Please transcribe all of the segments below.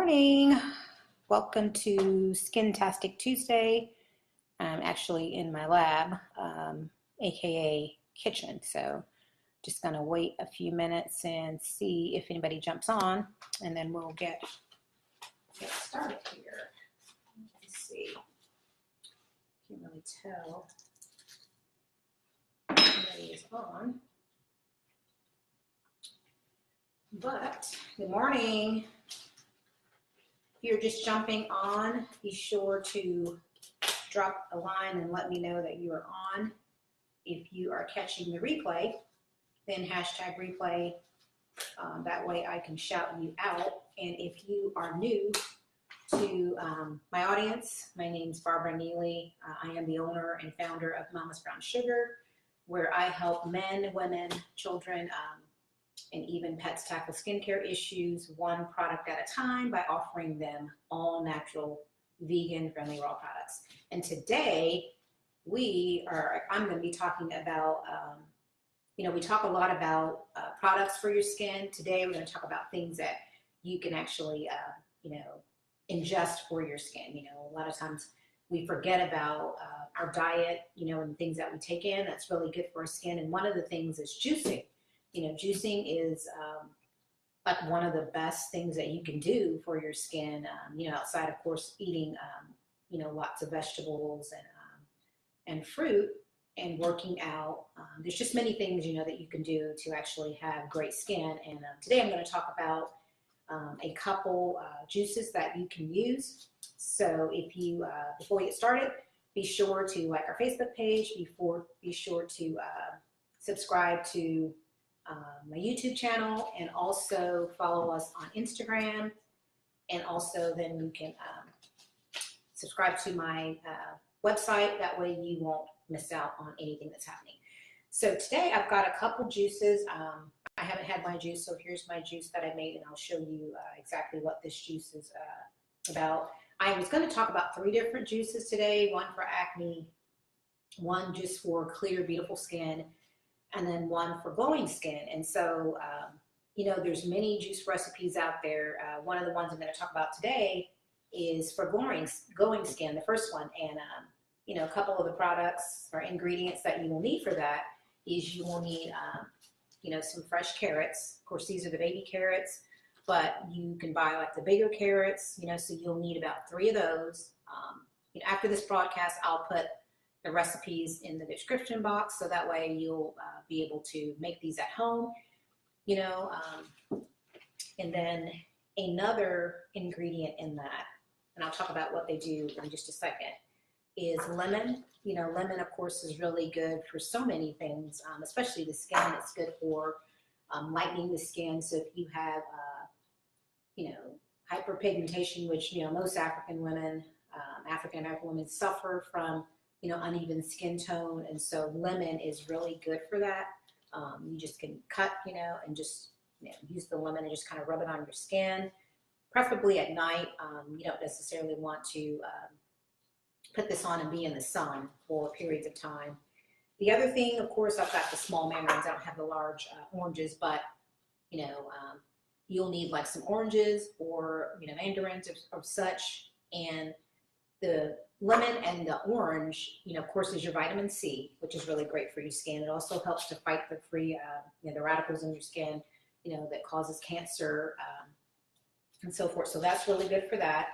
morning. Welcome to Skin-tastic Tuesday. I'm actually in my lab, aka kitchen. So just gonna wait a few minutes and see if anybody jumps on, and then we'll get started here. Let's see. Can't really tell if anybody is on. But good morning. If you're just jumping on, be sure to drop a line and let me know that you are on. If you are catching the replay, then hashtag replay. That way I can shout you out. And if you are new to my audience, my name's Barbara Neely. I am the owner and founder of Mama's Brown Sugar, where I help men, women, children, and even pets tackle skincare issues one product at a time by offering them all natural, vegan, friendly raw products. And today I'm going to be talking about, we talk a lot about products for your skin. Today we're going to talk about things that you can actually, ingest for your skin. A lot of times we forget about our diet, and things that we take in that's really good for our skin. And one of the things is juicing. Juicing is like one of the best things that you can do for your skin, outside, of course, eating, lots of vegetables and fruit and working out. There's just many things, that you can do to actually have great skin. And today I'm going to talk about a couple juices that you can use. So if you, before we get started, be sure to like our Facebook page, be sure to subscribe to my YouTube channel, and also follow us on Instagram, and also then you can subscribe to my website. That way you won't miss out on anything that's happening. So today I've got a couple juices. I haven't had my juice, so here's my juice that I made, and I'll show you exactly what this juice is about. I was going to talk about 3 different juices today, one for acne, one just for clear, beautiful skin, and then one for glowing skin. And so, there's many juice recipes out there. One of the ones I'm going to talk about today is for glowing skin, the first one. And, a couple of the products or ingredients that you will need for that is you will need, some fresh carrots. Of course, these are the baby carrots, but you can buy like the bigger carrots, so you'll need about 3 of those. After this broadcast, I'll put the recipes in the description box, so that way you'll be able to make these at home, and then another ingredient in that, and I'll talk about what they do in just a second, is lemon. Lemon, of course, is really good for so many things, especially the skin. It's good for lightening the skin. So if you have, hyperpigmentation, which, most African American women suffer from, uneven skin tone. And so lemon is really good for that. You just can cut, and just, use the lemon and just kind of rub it on your skin, preferably at night. You don't necessarily want to put this on and be in the sun for periods of time. The other thing, of course, I've got the small mandarins. I don't have the large oranges, but, you'll need like some oranges or, mandarins of such. And the lemon and the orange, of course, is your vitamin C, which is really great for your skin. It also helps to fight the free, the radicals in your skin, that causes cancer, and so forth. So that's really good for that.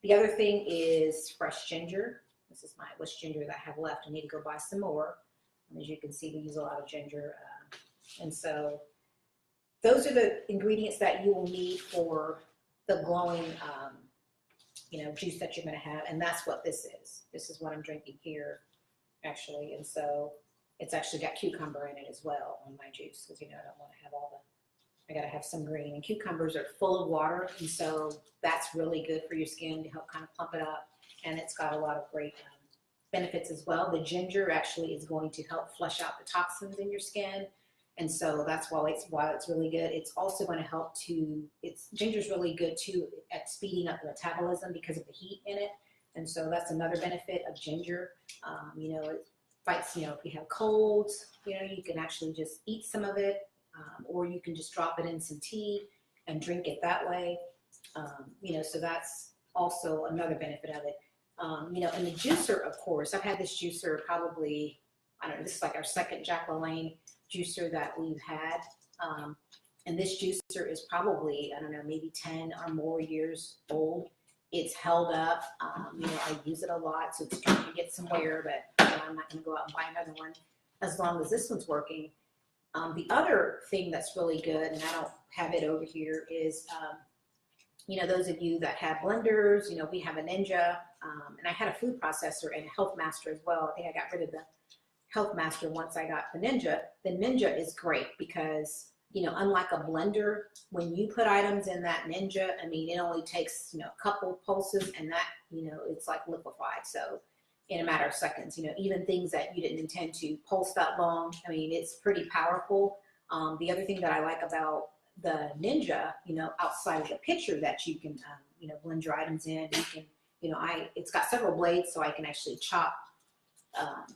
The other thing is fresh ginger. This is what's ginger that I have left. I need to go buy some more. And as you can see, we use a lot of ginger. And so those are the ingredients that you will need for the glowing, juice that you're going to have. And that's what this is. This is what I'm drinking here, actually. And so it's actually got cucumber in it as well on my juice, because, I don't want to have I got to have some green. And cucumbers are full of water, and so that's really good for your skin to help kind of plump it up. And it's got a lot of great benefits as well. The ginger actually is going to help flush out the toxins in your skin. And so that's why it's really good. It's also going to help ginger's really good too at speeding up the metabolism because of the heat in it. And so that's another benefit of ginger. It fights, if you have colds, you can actually just eat some of it, or you can just drop it in some tea and drink it that way. You know, so that's also another benefit of it. You know, and the juicer, of course, I've had this juicer probably, I don't know, this is like our second Jack LaLanne juicer that we've had. And this juicer is probably, I don't know, maybe 10 or more years old. It's held up. You know, I use it a lot, so it's starting to get some wear, but you know, I'm not going to go out and buy another one as long as this one's working. The other thing that's really good, and I don't have it over here, is, you know, those of you that have blenders, you know, we have a Ninja, and I had a food processor and a Health Master as well. I think I got rid of the Health Master once I got the Ninja. The Ninja is great because, you know, unlike a blender, when you put items in that Ninja, I mean, it only takes, you know, a couple pulses and that, you know, it's like liquefied. So in a matter of seconds, you know, even things that you didn't intend to pulse that long, I mean, it's pretty powerful. The other thing that I like about the Ninja, you know, outside of the pitcher that you can, you know, blend your items in, you can, you know, it's got several blades so I can actually chop,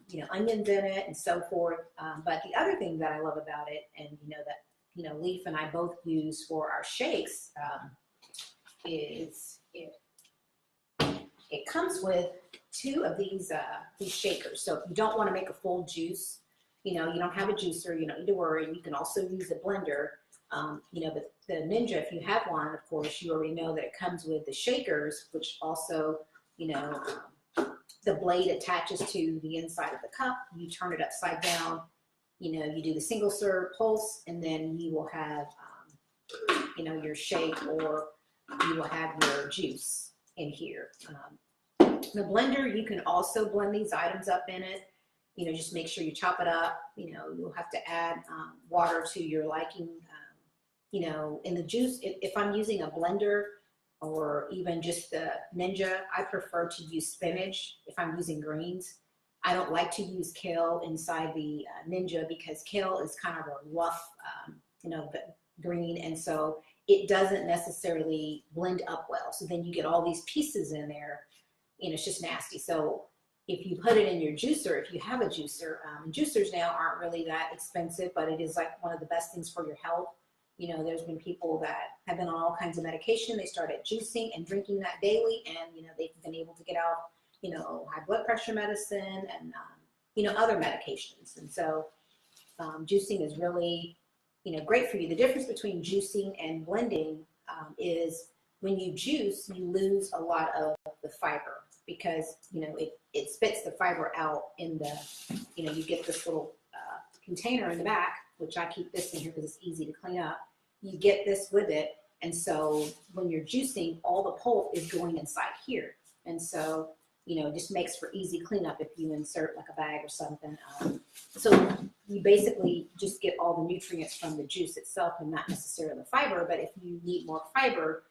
you know, onions in it and so forth. But the other thing that I love about it, and, you know, that, you know, Leaf and I both use for our shakes, is it comes with two of these shakers. So if you don't want to make a full juice, you know, you don't have a juicer, you don't need to worry. You can also use a blender. You know, but the Ninja, if you have one, of course, you already know that it comes with the shakers, which also, you know, the blade attaches to the inside of the cup. You turn it upside down. You know, you do the single serve pulse, and then you will have, you know, your shake, or you will have your juice in here. The blender, you can also blend these items up in it. You know, just make sure you chop it up. You know, you'll have to add water to your liking. You know, in the juice, if I'm using a blender or even just the Ninja, I prefer to use spinach if I'm using greens. I don't like to use kale inside the Ninja because kale is kind of a rough, you know, green, and so it doesn't necessarily blend up well. So then you get all these pieces in there, you know, it's just nasty. So if you put it in your juicer, if you have a juicer, juicers now aren't really that expensive, but it is like one of the best things for your health. You know, there's been people that have been on all kinds of medication. They started juicing and drinking that daily, and, you know, they've been able to get out, you know, high blood pressure medicine and, you know, other medications. And so juicing is really, you know, great for you. The difference between juicing and blending is when you juice, you lose a lot of the fiber because, you know, it spits the fiber out in the, you know, you get this little container in the back, which I keep this in here because it's easy to clean up. You get this with it. And so when you're juicing, all the pulp is going inside here. And so, you know, it just makes for easy cleanup if you insert like a bag or something. So you basically just get all the nutrients from the juice itself and not necessarily the fiber. But if you need more fiber,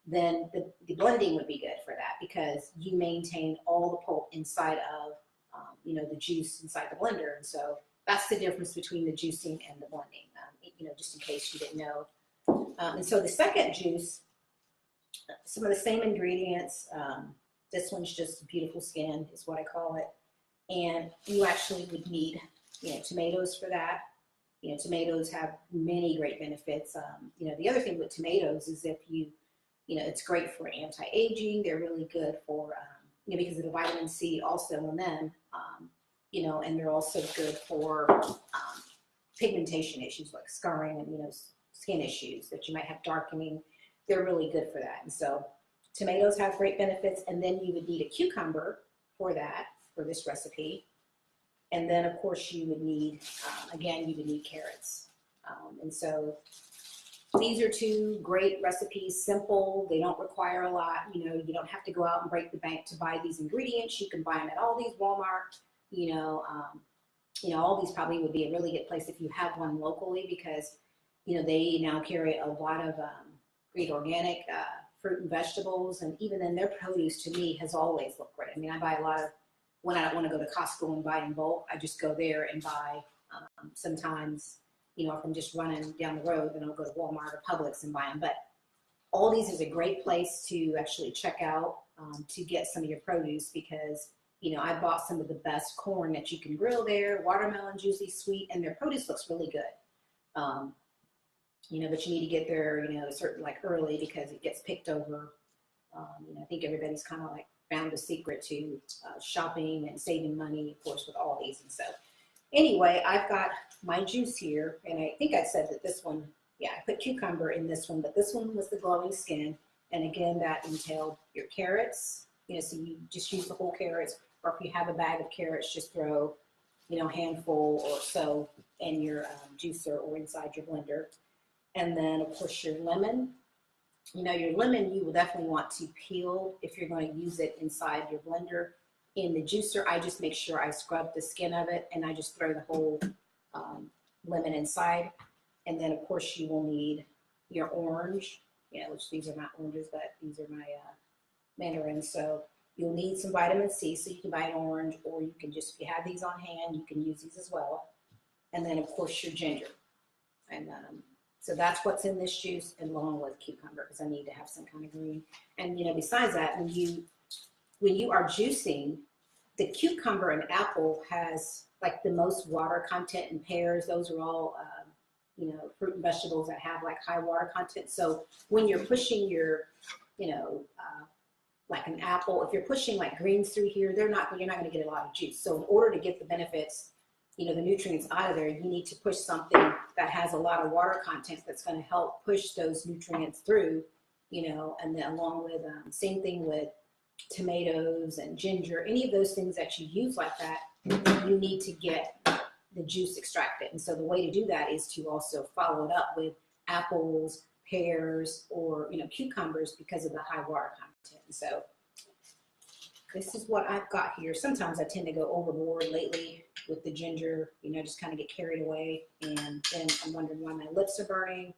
then the blending would be good for that because you maintain all the pulp inside of, you know, the juice inside the blender. And so that's the difference between the juicing and the blending, you know, just in case you didn't know. And so the second juice, some of the same ingredients. This one's just beautiful skin is what I call it. And you actually would need, you know, tomatoes for that. You know, tomatoes have many great benefits. You know, the other thing with tomatoes is if you know, it's great for anti-aging. They're really good for, you know, because of the vitamin C also in them, you know, and they're also good for pigmentation issues like scarring and, you know, skin issues that you might have darkening. They're really good for that. And so tomatoes have great benefits. And then you would need a cucumber for that, for this recipe. And then of course you would need, again, you would need carrots. And so these are two great recipes, simple. They don't require a lot. You know, you don't have to go out and break the bank to buy these ingredients. You can buy them at Aldi's, Walmart. You know, Aldi's probably would be a really good place if you have one locally because, you know, they now carry a lot of great organic fruit and vegetables, and even then their produce to me has always looked great. I mean, I buy a lot of, when I don't want to go to Costco and buy in bulk, I just go there and buy sometimes. You know, if I'm just running down the road, then I'll go to Walmart or Publix and buy them. But Aldi's is a great place to actually check out to get some of your produce because, you know, I bought some of the best corn that you can grill there, watermelon, juicy, sweet, and their produce looks really good. but you need to get there, certain like early because it gets picked over. I think everybody's kind of like found a secret to shopping and saving money, of course, with all these. And so anyway, I've got my juice here, and I think I said that this one, yeah, I put cucumber in this one, but this one was the glowing skin. And again, that entailed your carrots, so you just use the whole carrots, or if you have a bag of carrots, just throw, a handful or so in your juicer or inside your blender. And then, of course, your lemon. Your lemon, you will definitely want to peel if you're going to use it inside your blender. In the juicer, I just make sure I scrub the skin of it, and I just throw the whole lemon inside. And then, of course, you will need your orange, which these are not oranges, but these are my mandarins. So you'll need some vitamin C, so you can buy an orange, or you can just, if you have these on hand, you can use these as well. And then, of course, your ginger. And so that's what's in this juice, along with cucumber, because I need to have some kind of green. And besides that, when you are juicing, the cucumber and apple has like the most water content, and pears, those are all fruit and vegetables that have like high water content. So when you're pushing your like an apple, if you're pushing like greens through here, you're not going to get a lot of juice. So in order to get the benefits, the nutrients out of there, you need to push something that has a lot of water content that's going to help push those nutrients through, and then along with, same thing with tomatoes and ginger, any of those things that you use like that, you need to get the juice extracted. And so the way to do that is to also follow it up with apples, pears, or, cucumbers, because of the high water content. And so this is what I've got here. Sometimes I tend to go overboard lately with the ginger, just kind of get carried away. And then I'm wondering why my lips are burning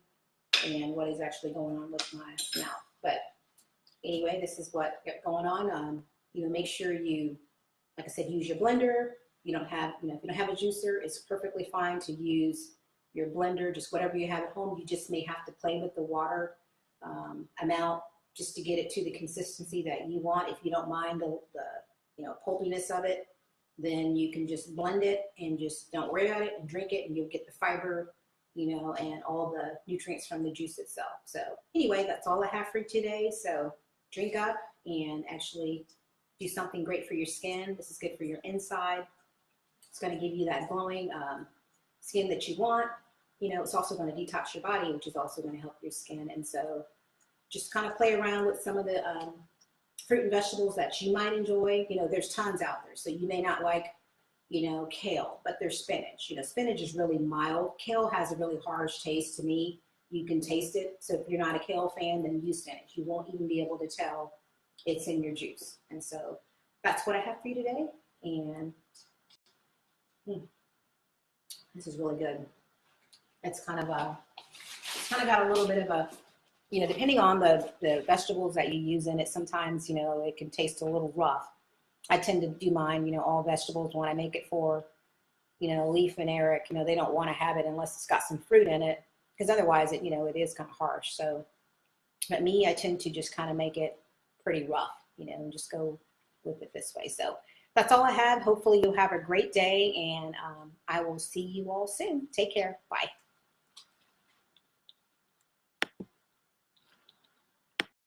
and what is actually going on with my mouth. But anyway, this is what got going on. Make sure you, like I said, use your blender. If you don't have a juicer, it's perfectly fine to use your blender, just whatever you have at home. You just may have to play with the water amount just to get it to the consistency that you want. If you don't mind the pulpiness of it, then you can just blend it and just don't worry about it and drink it, and you'll get the fiber, and all the nutrients from the juice itself. So anyway, that's all I have for you today. So drink up and actually do something great for your skin. This is good for your inside. It's going to give you that glowing skin that you want. It's also going to detox your body, which is also going to help your skin. And so just kind of play around with some of the fruit and vegetables that you might enjoy. There's tons out there. So you may not like, kale, but there's spinach. Spinach is really mild. Kale has a really harsh taste to me. You can taste it. So if you're not a kale fan, then use spinach. You won't even be able to tell it's in your juice. And so that's what I have for you today. And this is really good. It's kind of got a little bit of a, depending on the vegetables that you use in it, sometimes, it can taste a little rough. I tend to do mine, all vegetables when I make it for, Leaf and Eric, they don't want to have it unless it's got some fruit in it, because otherwise it, it is kind of harsh. So, but me, I tend to just kind of make it pretty rough, and just go with it this way. So that's all I have. Hopefully you'll have a great day, and I will see you all soon. Take care. Bye.